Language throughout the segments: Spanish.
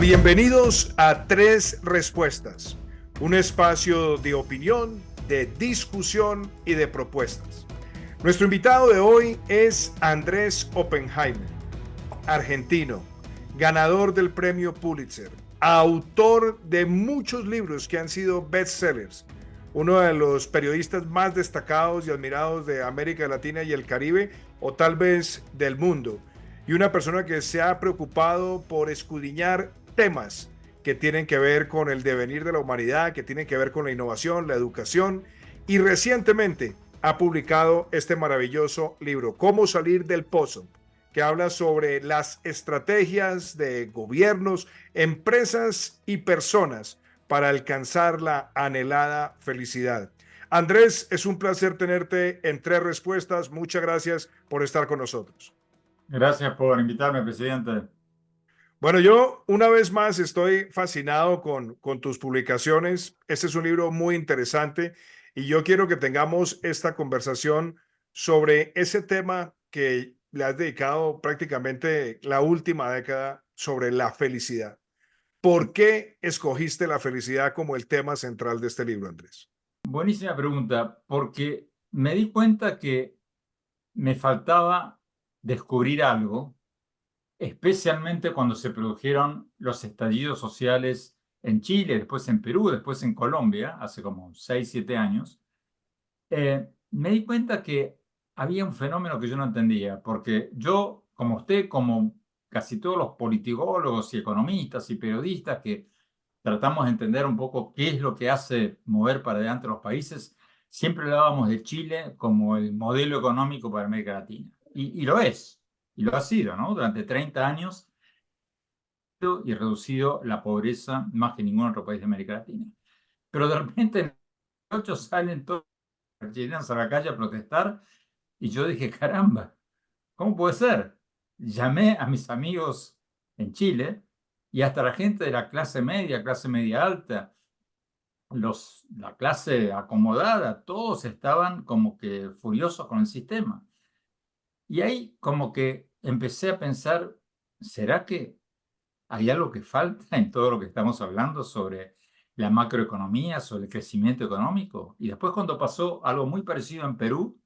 Bienvenidos a Tres Respuestas, un espacio de opinión, de discusión y de propuestas. Nuestro invitado de hoy es Andrés Oppenheimer, argentino, ganador del premio Pulitzer, autor de muchos libros que han sido bestsellers, uno de los periodistas más destacados y admirados de América Latina y el Caribe, o tal vez del mundo, y una persona que se ha preocupado por escudriñar temas que tienen que ver con el devenir de la humanidad, que tienen que ver con la innovación, la educación, y recientemente ha publicado este maravilloso libro, Cómo salir del pozo, que habla sobre las estrategias de gobiernos, empresas y personas para alcanzar la anhelada felicidad. Andrés, es un placer tenerte en Tres Respuestas. Muchas gracias por estar con nosotros. Gracias por invitarme, presidente. Bueno, yo una vez más estoy fascinado con tus publicaciones. Este es un libro muy interesante y yo quiero que tengamos esta conversación sobre ese tema que le has dedicado prácticamente la última década, sobre la felicidad. ¿Por qué escogiste la felicidad como el tema central de este libro, Andrés? Buenísima pregunta, porque me di cuenta que me faltaba descubrir algo, especialmente cuando se produjeron los estallidos sociales en Chile, después en Perú, después en Colombia, hace como 6, 7 años. Me di cuenta que había un fenómeno que yo no entendía, porque yo, como usted, como casi todos los politicólogos y economistas y periodistas que tratamos de entender un poco qué es lo que hace mover para adelante a los países, siempre hablábamos de Chile como el modelo económico para América Latina. Y lo es, y lo ha sido, ¿no? Durante 30 años y reducido la pobreza más que ningún otro país de América Latina. Pero de repente en 2008 salen todos los chilenos a la calle a protestar y yo dije, caramba, ¿cómo puede ser? Llamé a mis amigos en Chile y hasta la gente de la clase media alta, la clase acomodada, todos estaban como que furiosos con el sistema. Y ahí como que empecé a pensar, ¿será que hay algo que falta en todo lo que estamos hablando sobre la macroeconomía, sobre el crecimiento económico? Y después cuando pasó algo muy parecido en Perú,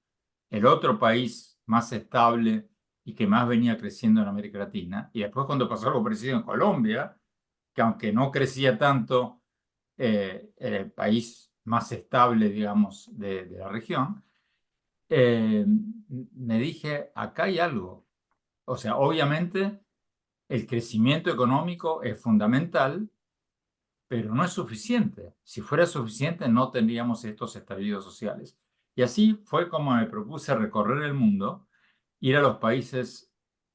el otro país más estable y que más venía creciendo en América Latina, y después cuando pasó algo parecido en Colombia, que aunque no crecía tanto, era el país más estable, digamos, de la región, me dije, acá hay algo. O sea, obviamente el crecimiento económico es fundamental, pero no es suficiente. Si fuera suficiente, no tendríamos estos estallidos sociales. Y así fue como me propuse recorrer el mundo, ir a los países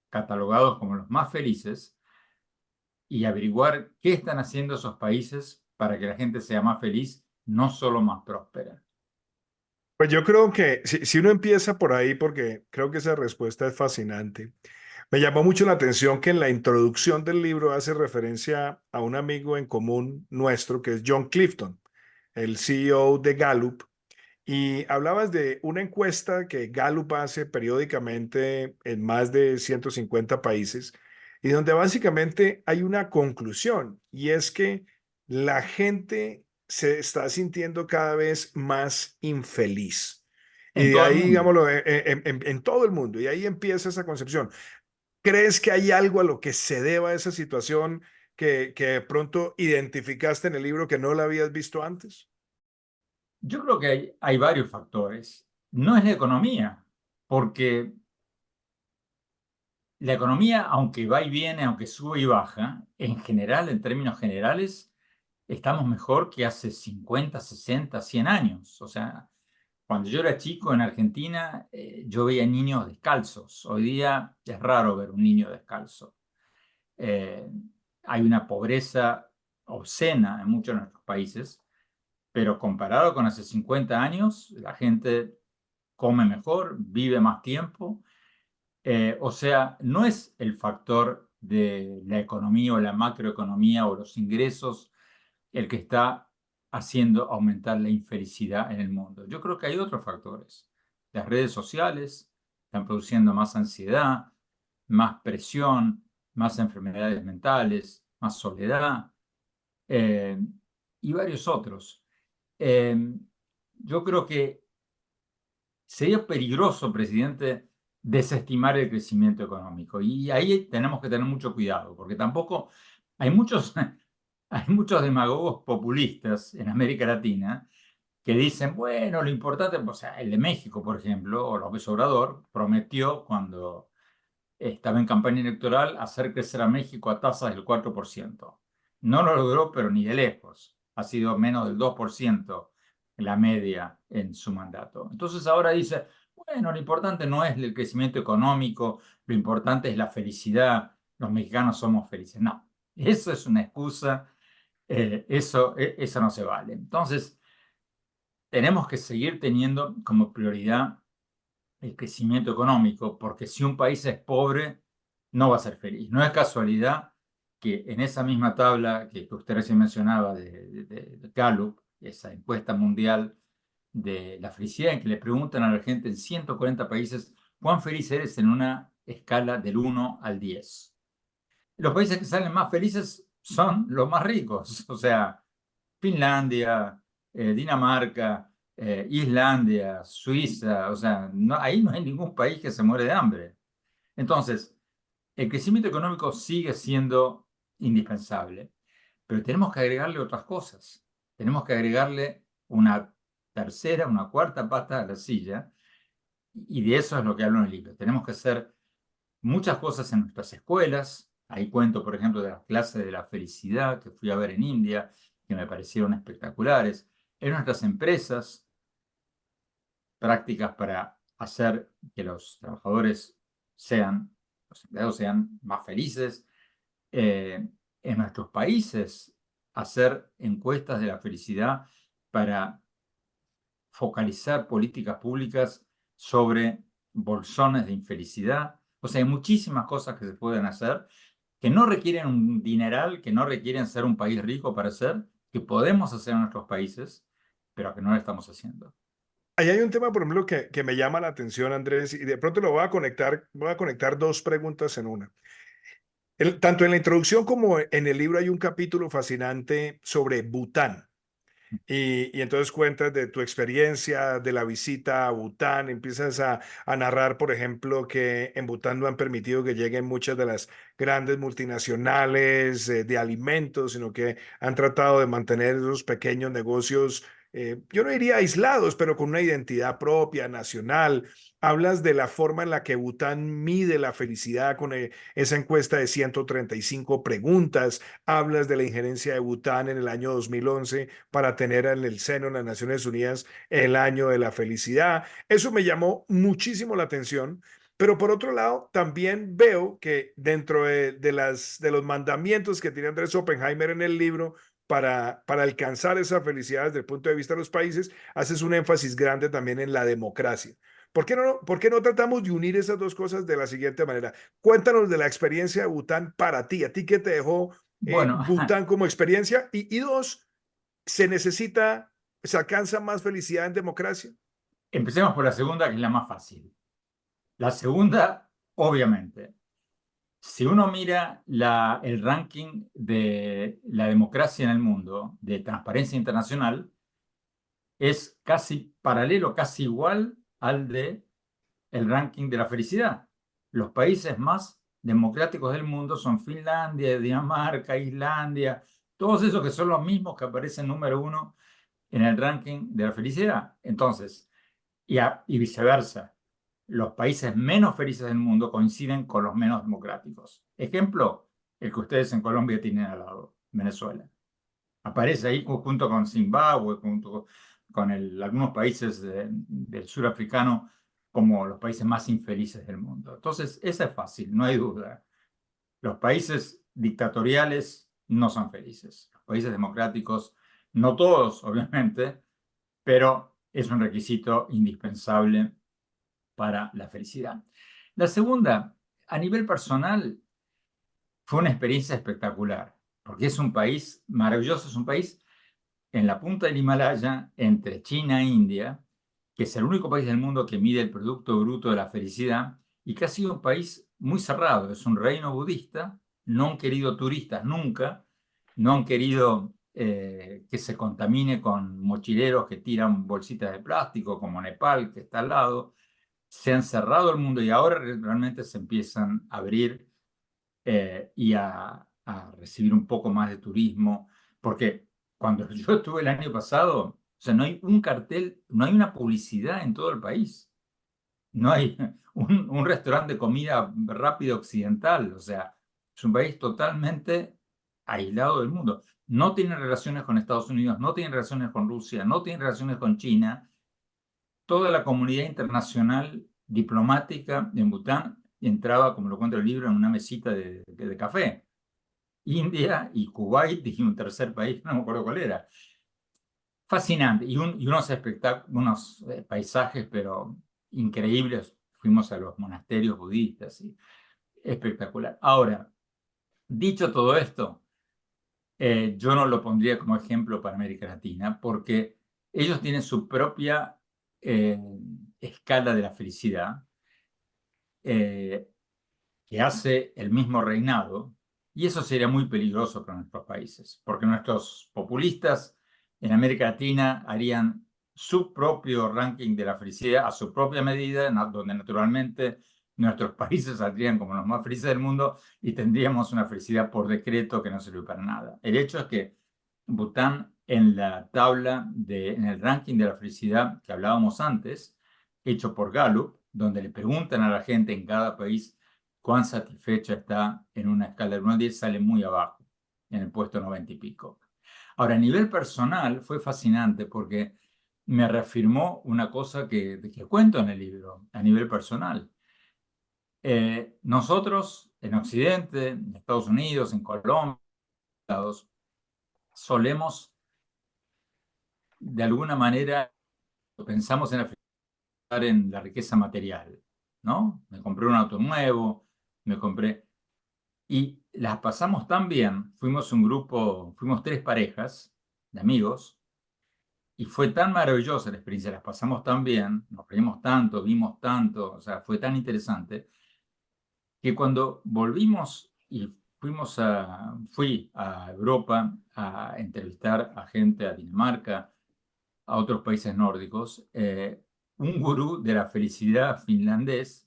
catalogados como los más felices y averiguar qué están haciendo esos países para que la gente sea más feliz, no solo más próspera. Pues yo creo que si uno empieza por ahí, porque creo que esa respuesta es fascinante. Me llamó mucho la atención que en la introducción del libro hace referencia a un amigo en común nuestro, que es John Clifton, el CEO de Gallup, y hablabas de una encuesta que Gallup hace periódicamente en más de 150 países, y donde básicamente hay una conclusión, y es que la gente se está sintiendo cada vez más infeliz. Y En de todo el ahí, mundo. digámoslo, en todo el mundo, y ahí empieza esa concepción. ¿Crees que hay algo a lo que se deba esa situación que de pronto identificaste en el libro que no la habías visto antes? Yo creo que hay varios factores. No es la economía, porque la economía, aunque va y viene, aunque sube y baja, en general, en términos generales, estamos mejor que hace 50, 60, 100 años. O sea, cuando yo era chico en Argentina, yo veía niños descalzos. Hoy día es raro ver un niño descalzo. Eh, Hay una pobreza obscena en muchos de nuestros países, pero comparado con hace 50 años, la gente come mejor, vive más tiempo. O sea, no es el factor de la economía o la macroeconomía o los ingresos el que está haciendo aumentar la infelicidad en el mundo. Yo creo que hay otros factores. Las redes sociales están produciendo más ansiedad, más presión, más enfermedades mentales, más soledad, eh, y varios otros. Eh, yo creo que sería peligroso, presidente, desestimar el crecimiento económico. Y ahí tenemos que tener mucho cuidado, porque tampoco hay muchos, hay muchos demagogos populistas en América Latina que dicen, bueno, lo importante, o sea, el de México, por ejemplo, o López Obrador, prometió cuando estaba en campaña electoral hacer crecer a México a tasas del 4%. No lo logró, pero ni de lejos. Ha sido menos del 2% la media en su mandato. Entonces ahora dice, bueno, lo importante no es el crecimiento económico, lo importante es la felicidad, los mexicanos somos felices. No, eso es una excusa, eso no se vale. Entonces, tenemos que seguir teniendo como prioridad el crecimiento económico, porque si un país es pobre, no va a ser feliz. No es casualidad que en esa misma tabla que usted recién mencionaba de Gallup, esa encuesta mundial de la felicidad, en que le preguntan a la gente en 140 países cuán feliz eres en una escala del 1 al 10. Los países que salen más felices son los más ricos, o sea, Finlandia, Dinamarca, Islandia, Suiza, o sea, ahí no hay ningún país que se muere de hambre. Entonces, el crecimiento económico sigue siendo indispensable, pero tenemos que agregarle otras cosas. Tenemos que agregarle una tercera, una cuarta pata a la silla, y de eso es lo que hablo en el libro. Tenemos que hacer muchas cosas en nuestras escuelas. Ahí cuento, por ejemplo, de las clases de la felicidad que fui a ver en India, que me parecieron espectaculares. En nuestras empresas, prácticas para hacer que los trabajadores los empleados sean más felices. En nuestros países, hacer encuestas de la felicidad para focalizar políticas públicas sobre bolsones de infelicidad. O sea, hay muchísimas cosas que se pueden hacer que no requieren un dineral, que no requieren ser un país rico para hacer, que podemos hacer en nuestros países, pero que no lo estamos haciendo. Ahí hay un tema, por ejemplo, que me llama la atención, Andrés, y de pronto lo voy a conectar dos preguntas en una. Tanto en la introducción como en el libro hay un capítulo fascinante sobre Bután. Y entonces cuentas de tu experiencia, de la visita a Bután, empiezas a narrar, por ejemplo, que en Bután no han permitido que lleguen muchas de las grandes multinacionales de alimentos, sino que han tratado de mantener esos pequeños negocios, yo no diría aislados, pero con una identidad propia, nacional. Hablas de la forma en la que Bután mide la felicidad con esa encuesta de 135 preguntas. Hablas de la injerencia de Bután en el año 2011 para tener en el seno de las Naciones Unidas el año de la felicidad. Eso me llamó muchísimo la atención. Pero por otro lado, también veo que dentro de los mandamientos que tiene Andrés Oppenheimer en el libro para alcanzar esa felicidad desde el punto de vista de los países, haces un énfasis grande también en la democracia. Por qué no tratamos de unir esas dos cosas de la siguiente manera? Cuéntanos de la experiencia de Bután para ti. ¿A ti qué te dejó Bueno, Bután como experiencia? Y dos, se alcanza más felicidad en democracia. empecemos por la segunda, que es la más fácil. La segunda, obviamente, si uno mira el ranking de la democracia en el mundo, de Transparencia Internacional, es casi paralelo, casi igual al de el ranking de la felicidad. Los países más democráticos del mundo son Finlandia, Dinamarca, Islandia, todos esos que son los mismos que aparecen número uno en el ranking de la felicidad. Entonces, y viceversa, los países menos felices del mundo coinciden con los menos democráticos. Ejemplo, el que ustedes en Colombia tienen al lado, Venezuela. Aparece ahí junto con Zimbabue, junto con algunos países del sur africano como los países más infelices del mundo. Entonces, esa es fácil, no hay duda. Los países dictatoriales no son felices. Los países democráticos, no todos, obviamente, pero es un requisito indispensable para la felicidad. La segunda, a nivel personal, fue una experiencia espectacular, porque es un país maravilloso, es un país en la punta del Himalaya, entre China e India, que es el único país del mundo que mide el Producto Bruto de la Felicidad y que ha sido un país muy cerrado, es un reino budista, no han querido turistas nunca, no han querido que se contamine con mochileros que tiran bolsitas de plástico, como Nepal, que está al lado. Se han cerrado el mundo y ahora realmente se empiezan a abrir y a recibir un poco más de turismo, porque cuando yo estuve el año pasado, o sea, no hay un cartel, no hay una publicidad en todo el país, no hay un restaurante de comida rápida occidental, o sea, es un país totalmente aislado del mundo. No tiene relaciones con Estados Unidos, no tiene relaciones con Rusia, no tiene relaciones con China. Toda la comunidad internacional diplomática en Bután entraba, como lo cuenta el libro, en una mesita de café. India y Kuwait y un tercer país, no me acuerdo cuál era. Fascinante. Y unos unos paisajes, pero increíbles. Fuimos a los monasterios budistas y espectacular. Ahora, dicho todo esto, yo no lo pondría como ejemplo para América Latina porque ellos tienen su propia eh, escala de la felicidad eh, que hace el mismo reinado, y eso sería muy peligroso para nuestros países, porque nuestros populistas en América Latina harían su propio ranking de la felicidad a su propia medida, donde naturalmente nuestros países saldrían como los más felices del mundo y tendríamos una felicidad por decreto que no sirve para nada. El hecho es que Bután en la tabla, en el ranking de la felicidad que hablábamos antes, hecho por Gallup, donde le preguntan a la gente en cada país cuán satisfecha está en una escala de 1 al 10, sale muy abajo, en el puesto 90 y pico. Ahora, a nivel personal fue fascinante porque me reafirmó una cosa que cuento en el libro, a nivel personal. Nosotros en Occidente, en Estados Unidos, en Colombia, solemos de alguna manera pensamos en la riqueza material, ¿no? Me compré un auto nuevo, me compré. Y las pasamos tan bien, fuimos un grupo, fuimos 3 parejas de amigos, y fue tan maravillosa la experiencia, las pasamos tan bien, nos reímos tanto, vimos tanto, o sea, fue tan interesante, que cuando volvimos y fui a Europa a entrevistar a gente, a Dinamarca, a otros países nórdicos, un gurú de la felicidad finlandés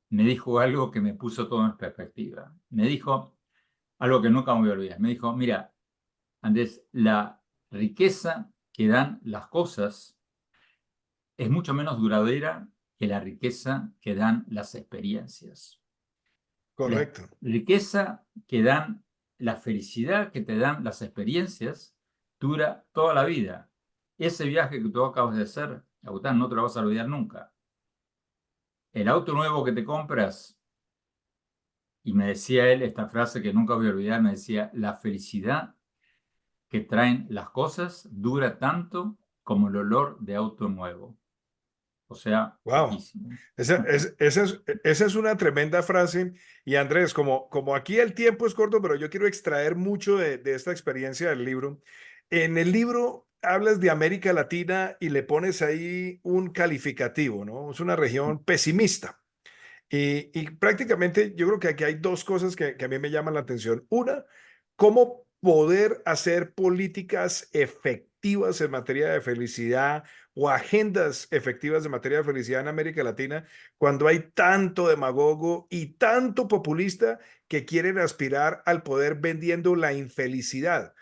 me dijo algo que me puso todo en perspectiva. Me dijo algo que nunca me voy a olvidar. Me dijo, mira, Andrés, la riqueza que dan las cosas es mucho menos duradera que la riqueza que dan las experiencias. La Correcto. riqueza que dan, la felicidad que te dan las experiencias dura toda la vida. Ese viaje que tú acabas de hacer, Agustín, no te lo vas a olvidar nunca. El auto nuevo que te compras, y me decía él esta frase que nunca voy a olvidar, me decía, la felicidad que traen las cosas dura tanto como el olor de auto nuevo. O sea, Wow. poquísimo. Esa es una tremenda frase. Y Andrés, como aquí el tiempo es corto, pero yo quiero extraer mucho de esta experiencia del libro. En el libro hablas de América Latina y le pones ahí un calificativo, ¿no? Es una región pesimista. Y prácticamente yo creo que aquí hay dos cosas que a mí me llaman la atención. Una, cómo poder hacer políticas efectivas en materia de felicidad o agendas efectivas en materia de felicidad en América Latina cuando hay tanto demagogo y tanto populista que quieren aspirar al poder vendiendo la infelicidad.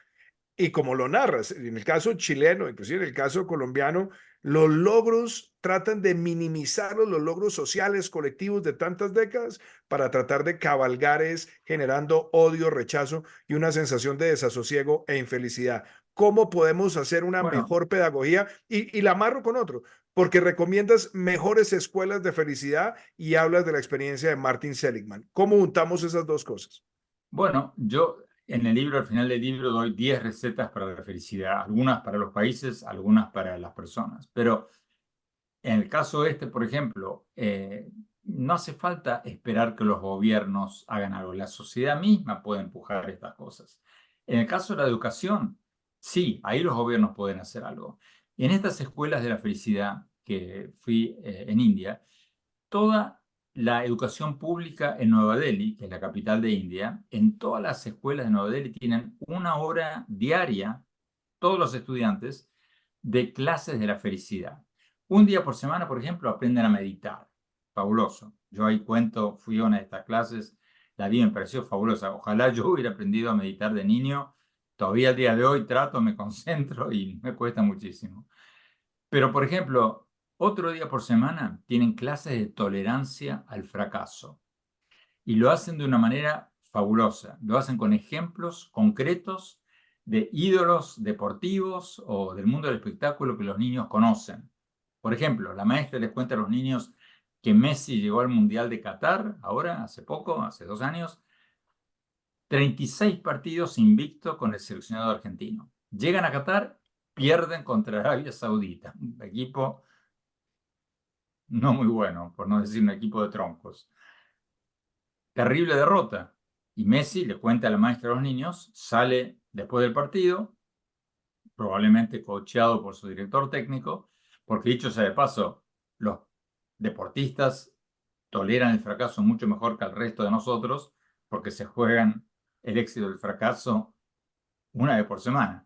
Y como lo narras, en el caso chileno, inclusive en el caso colombiano, los logros tratan de minimizar los logros sociales colectivos de tantas décadas para tratar de cabalgar es generando odio, rechazo y una sensación de desasosiego e infelicidad. ¿Cómo podemos hacer una Bueno, mejor pedagogía? Y la amarro con otro, porque recomiendas mejores escuelas de felicidad y hablas de la experiencia de Martin Seligman. ¿Cómo juntamos esas dos cosas? bueno, yo en el libro, al final del libro, doy 10 recetas para la felicidad, algunas para los países, algunas para las personas. Pero en el caso este, por ejemplo, no hace falta esperar que los gobiernos hagan algo. La sociedad misma puede empujar estas cosas. En el caso de la educación, sí, ahí los gobiernos pueden hacer algo. En estas escuelas de la felicidad que fui en India, toda la educación pública en Nueva Delhi, que es la capital de India, en todas las escuelas de Nueva Delhi tienen una hora diaria, todos los estudiantes, de clases de la felicidad. Un día por semana, por ejemplo, aprenden a meditar. Fabuloso. Yo ahí cuento, fui a una de estas clases, la vi, me pareció fabulosa. Ojalá yo hubiera aprendido a meditar de niño. Todavía al día de hoy trato, me concentro y me cuesta muchísimo. Pero, por ejemplo, otro día por semana tienen clases de tolerancia al fracaso y lo hacen de una manera fabulosa. Lo hacen con ejemplos concretos de ídolos deportivos o del mundo del espectáculo que los niños conocen. Por ejemplo, la maestra les cuenta a los niños que Messi llegó al Mundial de Qatar, ahora, hace poco, hace 2 años, 36 partidos invicto con el seleccionado argentino. Llegan a Qatar, pierden contra Arabia Saudita, un equipo no muy bueno, por no decir un equipo de troncos. Terrible derrota. Y Messi le cuenta a la maestra de los niños, sale después del partido, probablemente coacheado por su director técnico, porque dicho sea de paso, los deportistas toleran el fracaso mucho mejor que el resto de nosotros, porque se juegan el éxito del fracaso una vez por semana.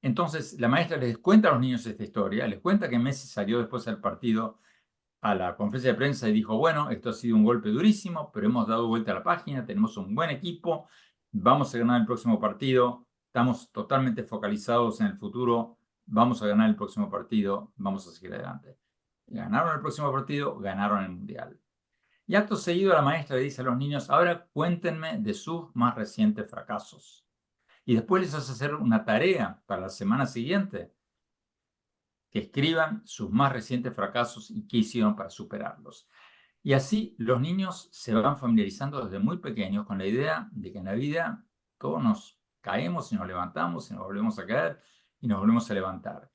Entonces, la maestra les cuenta a los niños esta historia, les cuenta que Messi salió después del partido a la conferencia de prensa y dijo, bueno, esto ha sido un golpe durísimo, pero hemos dado vuelta a la página, tenemos un buen equipo, vamos a ganar el próximo partido, estamos totalmente focalizados en el futuro, vamos a ganar el próximo partido, vamos a seguir adelante. Ganaron el próximo partido, ganaron el Mundial. Y acto seguido la maestra le dice a los niños, ahora cuéntenme de sus más recientes fracasos. Y después les hace hacer una tarea para la semana siguiente, que escriban sus más recientes fracasos y qué hicieron para superarlos. Y así los niños se van familiarizando desde muy pequeños con la idea de que en la vida todos nos caemos y nos levantamos y nos volvemos a caer y nos volvemos a levantar.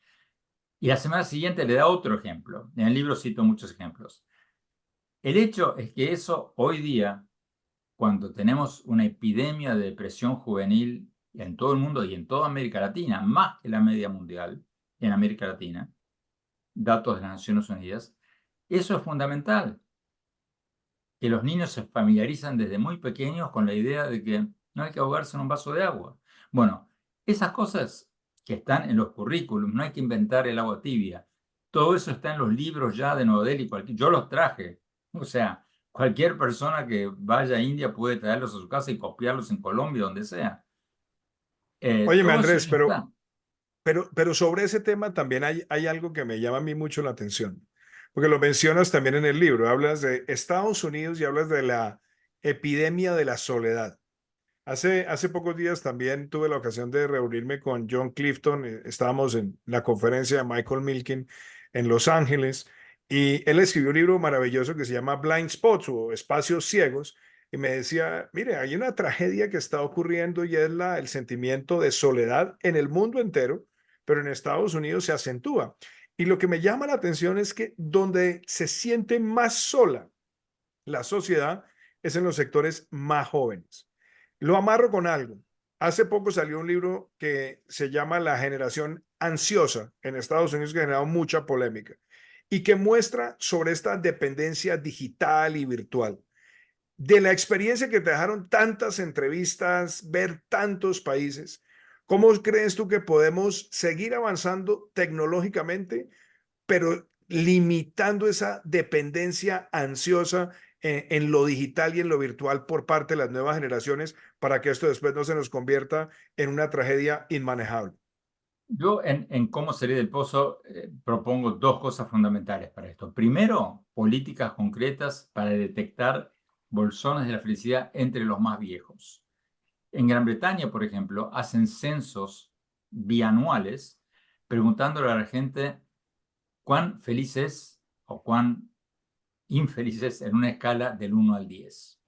Y la semana siguiente le da otro ejemplo. En el libro cito muchos ejemplos. El hecho es que eso hoy día, cuando tenemos una epidemia de depresión juvenil en todo el mundo y en toda América Latina, más que la media mundial en América Latina, datos de las Naciones Unidas, eso es fundamental, que los niños se familiarizan desde muy pequeños con la idea de que no hay que ahogarse en un vaso de agua. Bueno, esas cosas que están en los currículums, no hay que inventar el agua tibia, todo eso está en los libros ya de Nueva Delhi, yo los traje, o sea, cualquier persona que vaya a India puede traerlos a su casa y copiarlos en Colombia, donde sea. Óyeme, Todo eso Andrés, ya está. pero sobre ese tema también hay algo que me llama a mí mucho la atención, porque lo mencionas también en el libro, hablas de Estados Unidos y hablas de la epidemia de la soledad. Hace pocos días también tuve la ocasión de reunirme con John Clifton, estábamos en la conferencia de Michael Milken en Los Ángeles, y él escribió un libro maravilloso que se llama Blind Spots o Espacios Ciegos, y me decía, mire, hay una tragedia que está ocurriendo y es el sentimiento de soledad en el mundo entero, pero en Estados Unidos se acentúa. Y lo que me llama la atención es que donde se siente más sola la sociedad es en los sectores más jóvenes. Lo amarro con algo. Hace poco salió un libro que se llama La generación ansiosa en Estados Unidos, que ha generado mucha polémica y que muestra sobre esta dependencia digital y virtual. De la experiencia que te dejaron tantas entrevistas, ver tantos países, ¿cómo crees tú que podemos seguir avanzando tecnológicamente, pero limitando esa dependencia ansiosa en lo digital y en lo virtual por parte de las nuevas generaciones para que esto después no se nos convierta en una tragedia inmanejable? Yo en Cómo salir del pozo propongo dos cosas fundamentales para esto. Primero, políticas concretas para detectar bolsones de la felicidad entre los más viejos. En Gran Bretaña, por ejemplo, hacen censos bianuales preguntándole a la gente cuán feliz es o cuán infeliz es en una escala del 1 al 10.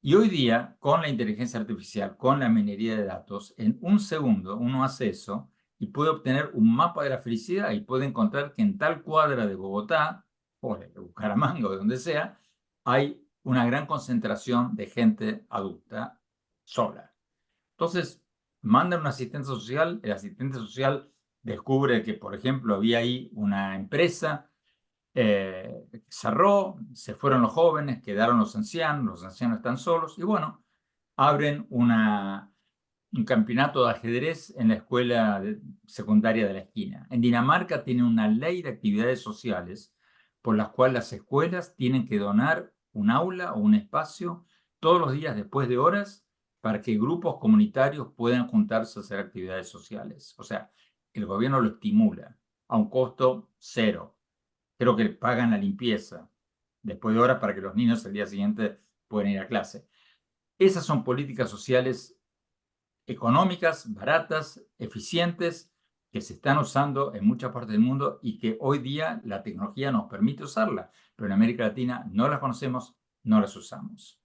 Y hoy día, con la inteligencia artificial, con la minería de datos, en un segundo uno hace eso y puede obtener un mapa de la felicidad y puede encontrar que en tal cuadra de Bogotá o de Bucaramanga o de donde sea, hay una gran concentración de gente adulta sola. Entonces, mandan un asistente social, el asistente social descubre que, por ejemplo, había ahí una empresa cerró, se fueron los jóvenes, quedaron los ancianos están solos, y bueno, abren un campeonato de ajedrez en la secundaria de la esquina. En Dinamarca tiene una ley de actividades sociales por las cuales las escuelas tienen que donar un aula o un espacio todos los días después de horas para que grupos comunitarios puedan juntarse a hacer actividades sociales. O sea, el gobierno lo estimula a un costo cero. Creo que pagan la limpieza después de horas para que los niños el día siguiente puedan ir a clase. Esas son políticas sociales económicas, baratas, eficientes, que se están usando en muchas partes del mundo y que hoy día la tecnología nos permite usarla, pero en América Latina no las conocemos, no las usamos.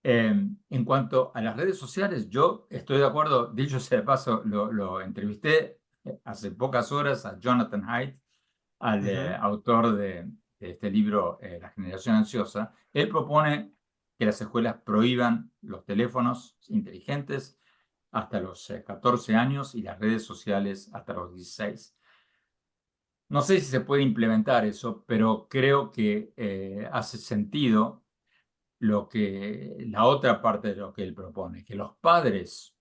En cuanto a las redes sociales, yo estoy de acuerdo, dicho sea de paso, lo entrevisté hace pocas horas a Jonathan Haidt, al autor de este libro, La generación ansiosa. Él propone que las escuelas prohíban los teléfonos inteligentes hasta los 14 años y las redes sociales hasta los 16. No sé si se puede implementar eso, pero creo que hace sentido la otra parte de lo que él propone, que los padres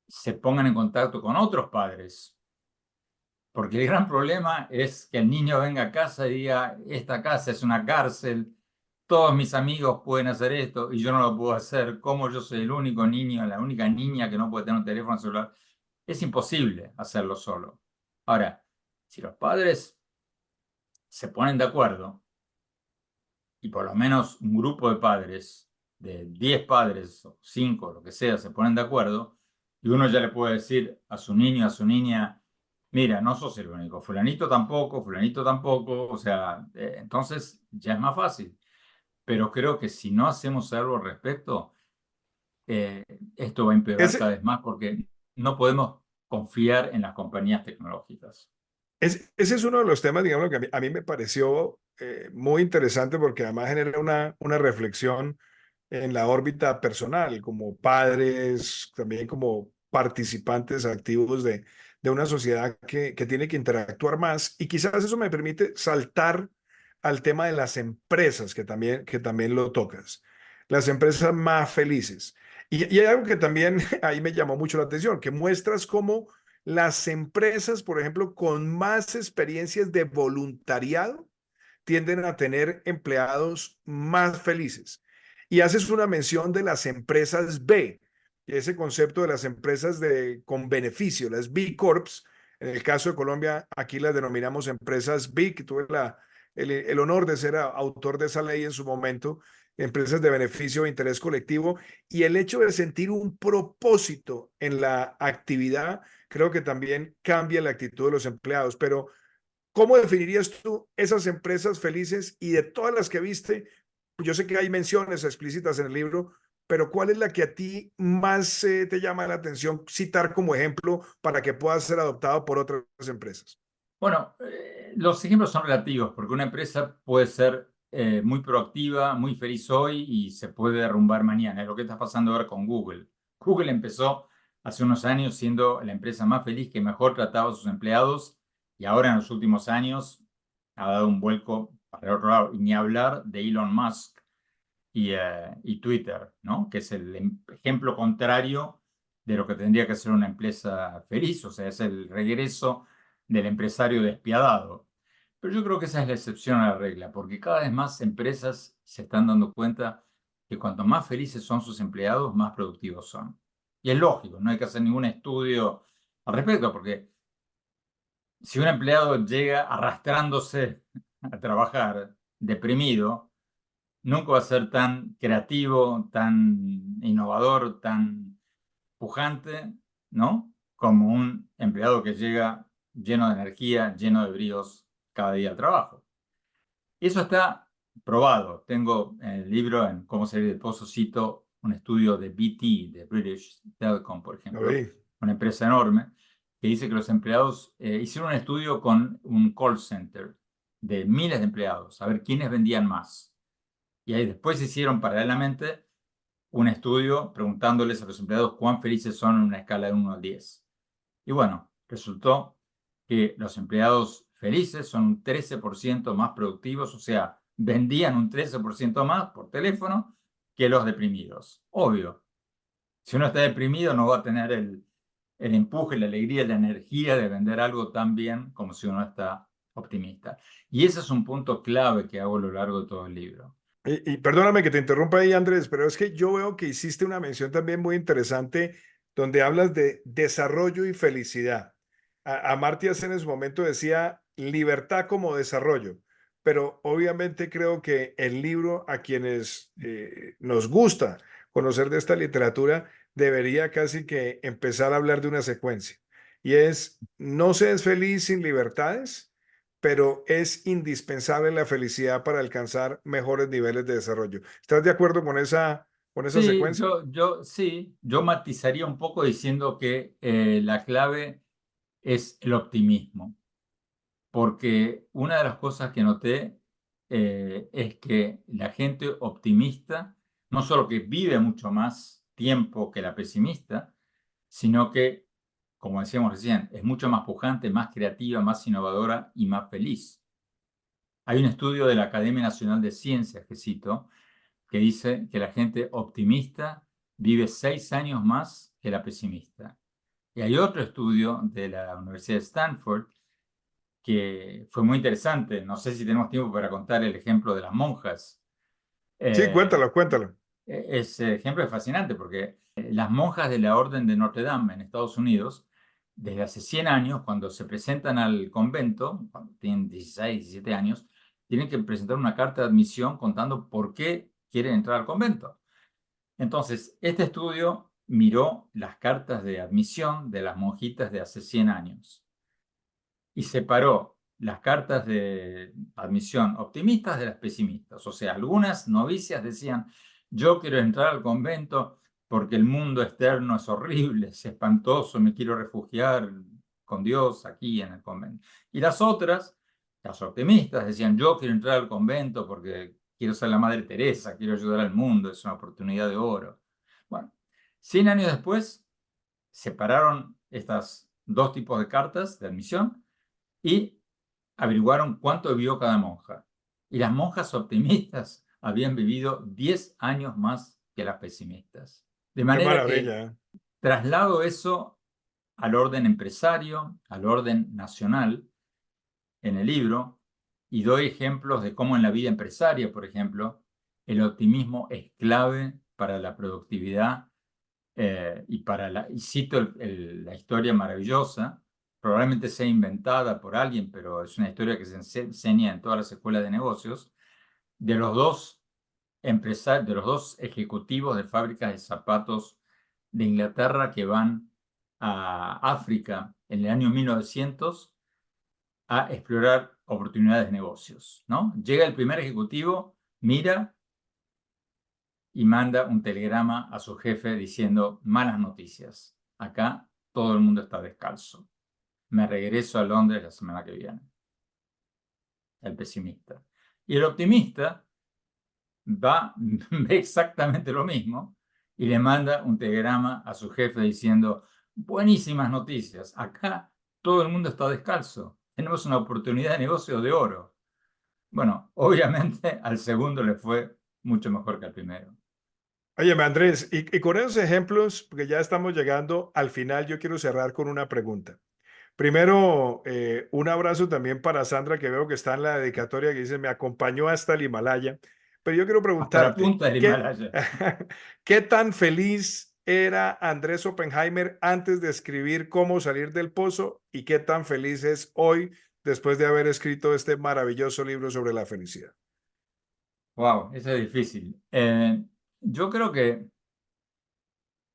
se pongan en contacto con otros padres, porque el gran problema es que el niño venga a casa y diga, esta casa es una cárcel, todos mis amigos pueden hacer esto y yo no lo puedo hacer, ¿cómo yo soy el único niño, la única niña que no puede tener un teléfono celular? Es imposible hacerlo solo. Ahora, si los padres se ponen de acuerdo y por lo menos un grupo de padres, de 10 padres o 5, lo que sea, se ponen de acuerdo, y uno ya le puede decir a su niño, a su niña, mira, no sos el único, fulanito tampoco, o sea, entonces ya es más fácil. Pero creo que si no hacemos algo al respecto, esto va a empeorar cada Ese, vez más porque no podemos confiar en las compañías tecnológicas. ese es uno de los temas, digamos, que a mí me pareció muy interesante porque además genera una reflexión en la órbita personal, como padres, también como participantes activos de una sociedad que tiene que interactuar más. Y quizás eso me permite saltar al tema de las empresas, que también lo tocas. Las empresas más felices. Y hay algo que también ahí me llamó mucho la atención, que muestras cómo las empresas, por ejemplo, con más experiencias de voluntariado, tienden a tener empleados más felices. Y haces una mención de las empresas B, ese concepto de las empresas con beneficio, las B Corps. En el caso de Colombia, aquí las denominamos empresas B, que tuve el honor de ser autor de esa ley en su momento, empresas de beneficio e interés colectivo, y el hecho de sentir un propósito en la actividad, creo que también cambia la actitud de los empleados. Pero ¿cómo definirías tú esas empresas felices y de todas las que viste? Yo sé que hay menciones explícitas en el libro, pero ¿cuál es la que a ti más te llama la atención citar como ejemplo para que pueda ser adoptado por otras empresas? Bueno, los ejemplos son relativos porque una empresa puede ser muy proactiva, muy feliz hoy y se puede derrumbar mañana. Es lo que está pasando ahora con Google. Google empezó hace unos años siendo la empresa más feliz que mejor trataba a sus empleados y ahora en los últimos años ha dado un vuelco para el otro lado. Y ni hablar de Elon Musk y Twitter, ¿no? Que es el ejemplo contrario de lo que tendría que ser una empresa feliz, o sea, es el regreso del empresario despiadado. Pero yo creo que esa es la excepción a la regla, porque cada vez más empresas se están dando cuenta que cuanto más felices son sus empleados, más productivos son. Y es lógico, no hay que hacer ningún estudio al respecto, porque si un empleado llega arrastrándose a trabajar deprimido, nunca va a ser tan creativo, tan innovador, tan pujante, ¿no? Como un empleado que llega lleno de energía, lleno de bríos cada día al trabajo. Eso está probado. Tengo en el libro, en Cómo salir del pozo, cito un estudio de BT, de British Telecom, por Lo ejemplo, vi. una empresa enorme, que dice que los empleados hicieron un estudio con un call center de miles de empleados, a ver quiénes vendían más. Y ahí después hicieron paralelamente un estudio preguntándoles a los empleados cuán felices son en una escala de 1 al 10. Y bueno, resultó que los empleados felices son un 13% más productivos, o sea, vendían un 13% más por teléfono que los deprimidos. Obvio, si uno está deprimido no va a tener el empuje, la alegría, la energía de vender algo tan bien como si uno está optimista. Y ese es un punto clave que hago a lo largo de todo el libro. Y perdóname que te interrumpa ahí, Andrés, pero es que yo veo que hiciste una mención también muy interesante donde hablas de desarrollo y felicidad. Amartya Sen en su momento decía libertad como desarrollo, pero obviamente creo que el libro a quienes nos gusta conocer de esta literatura debería casi que empezar a hablar de una secuencia. Y es, no se es feliz sin libertades, pero es indispensable la felicidad para alcanzar mejores niveles de desarrollo. ¿Estás de acuerdo con esa Sí, secuencia? yo matizaría un poco diciendo que la clave es el optimismo, porque una de las cosas que noté es que la gente optimista no solo que vive mucho más tiempo que la pesimista, sino que, como decíamos recién, es mucho más pujante, más creativa, más innovadora y más feliz. Hay un estudio de la Academia Nacional de Ciencias que cito, que dice que la gente optimista vive 6 años más que la pesimista. Y hay otro estudio de la Universidad de Stanford que fue muy interesante. No sé si tenemos tiempo para contar el ejemplo de las monjas. Sí, Eh, cuéntalo, cuéntalo. Ese ejemplo es fascinante porque las monjas de la Orden de Notre Dame en Estados Unidos, desde hace 100 años, cuando se presentan al convento, cuando tienen 16, 17 años, tienen que presentar una carta de admisión contando por qué quieren entrar al convento. Entonces, este estudio miró las cartas de admisión de las monjitas de hace 100 años y separó las cartas de admisión optimistas de las pesimistas. O sea, algunas novicias decían, yo quiero entrar al convento porque el mundo externo es horrible, es espantoso, me quiero refugiar con Dios aquí en el convento. Y las otras, las optimistas, decían, yo quiero entrar al convento porque quiero ser la Madre Teresa, quiero ayudar al mundo, es una oportunidad de oro. Bueno, 100 años después separaron estas dos tipos de cartas de admisión y averiguaron cuánto vivió cada monja. Y las monjas optimistas habían vivido 10 años más que las pesimistas. De Qué manera que maravilla, ¿eh? traslado eso al orden empresario, al orden nacional en el libro y doy ejemplos de cómo en la vida empresaria, por ejemplo, el optimismo es clave para la productividad y cito la historia maravillosa, probablemente sea inventada por alguien, pero es una historia que se enseña en todas las escuelas de negocios, de los dos empresarios, de los dos ejecutivos de fábricas de zapatos de Inglaterra que van a África en el año 1900 a explorar oportunidades de negocios, ¿no? Llega el primer ejecutivo, mira y manda un telegrama a su jefe diciendo, malas noticias, acá todo el mundo está descalzo. Me regreso a Londres la semana que viene. El pesimista. Y el optimista va, ve exactamente lo mismo y le manda un telegrama a su jefe diciendo, buenísimas noticias, acá todo el mundo está descalzo. Tenemos una oportunidad de negocio de oro. Bueno, obviamente al segundo le fue mucho mejor que al primero. Óyeme, Andrés, y con esos ejemplos, porque ya estamos llegando al final, yo quiero cerrar con una pregunta. Primero, un abrazo también para Sandra, que veo que está en la dedicatoria que dice, me acompañó hasta el Himalaya. Pero yo quiero Hasta la preguntarte, punta del Himalaya. ¿qué tan feliz era Andrés Oppenheimer antes de escribir Cómo salir del pozo y qué tan feliz es hoy después de haber escrito este maravilloso libro sobre la felicidad? Wow, eso es difícil. Yo creo que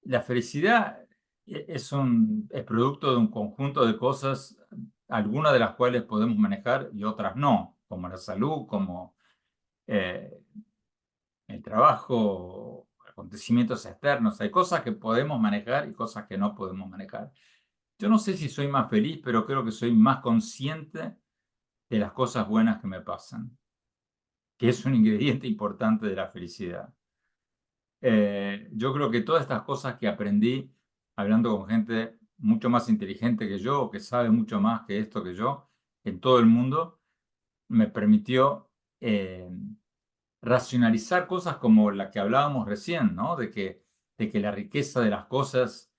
la felicidad es producto de un conjunto de cosas, algunas de las cuales podemos manejar y otras no, como la salud, como eh, el trabajo, acontecimientos externos. Hay cosas que podemos manejar y cosas que no podemos manejar. Yo no sé si soy más feliz, pero creo que soy más consciente de las cosas buenas que me pasan, que es un ingrediente importante de la felicidad. Yo creo que todas estas cosas que aprendí hablando con gente mucho más inteligente que yo, o que sabe mucho más que esto que yo, en todo el mundo, me permitió racionalizar cosas como la que hablábamos recién, ¿no? De que la riqueza de las cosas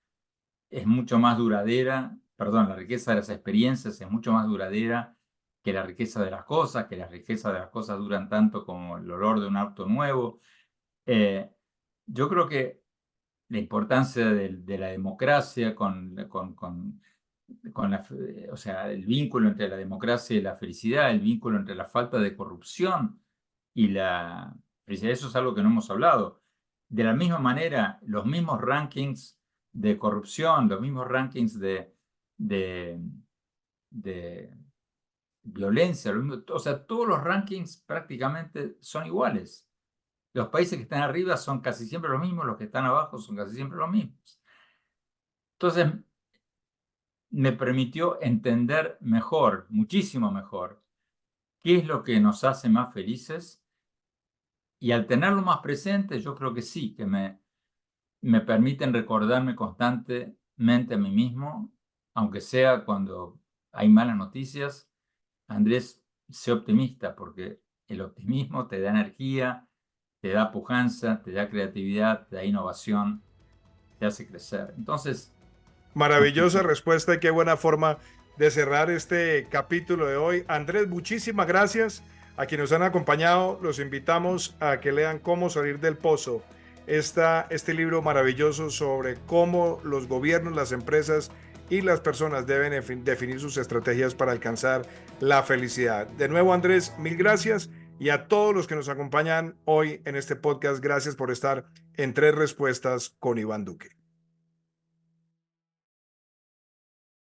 es mucho más duradera, perdón, la riqueza de las experiencias es mucho más duradera que la riqueza de las cosas, que la riqueza de las cosas duran tanto como el olor de un auto nuevo. Yo creo que la importancia de la democracia con la, o sea, el vínculo entre la democracia y la felicidad, el vínculo entre la falta de corrupción y la felicidad, eso es algo que no hemos hablado. De la misma manera, los mismos rankings de corrupción, los mismos rankings de, de violencia, o sea, todos los rankings prácticamente son iguales. Los países que están arriba son casi siempre los mismos, los que están abajo son casi siempre los mismos. Entonces, me permitió entender mejor, muchísimo mejor, qué es lo que nos hace más felices. Y al tenerlo más presente, yo creo que sí, que me permiten recordarme constantemente a mí mismo, aunque sea cuando hay malas noticias, Andrés, sé optimista, porque el optimismo te da energía, te da pujanza, te da creatividad, te da innovación, te hace crecer. Entonces, Maravillosa respuesta y qué buena forma de cerrar este capítulo de hoy. Andrés, muchísimas gracias a quienes nos han acompañado. Los invitamos a que lean Cómo salir del pozo. Este libro maravilloso sobre cómo los gobiernos, las empresas y las personas deben definir sus estrategias para alcanzar la felicidad. De nuevo, Andrés, mil gracias. Y a todos los que nos acompañan hoy en este podcast, gracias por estar en Tres Respuestas con Iván Duque.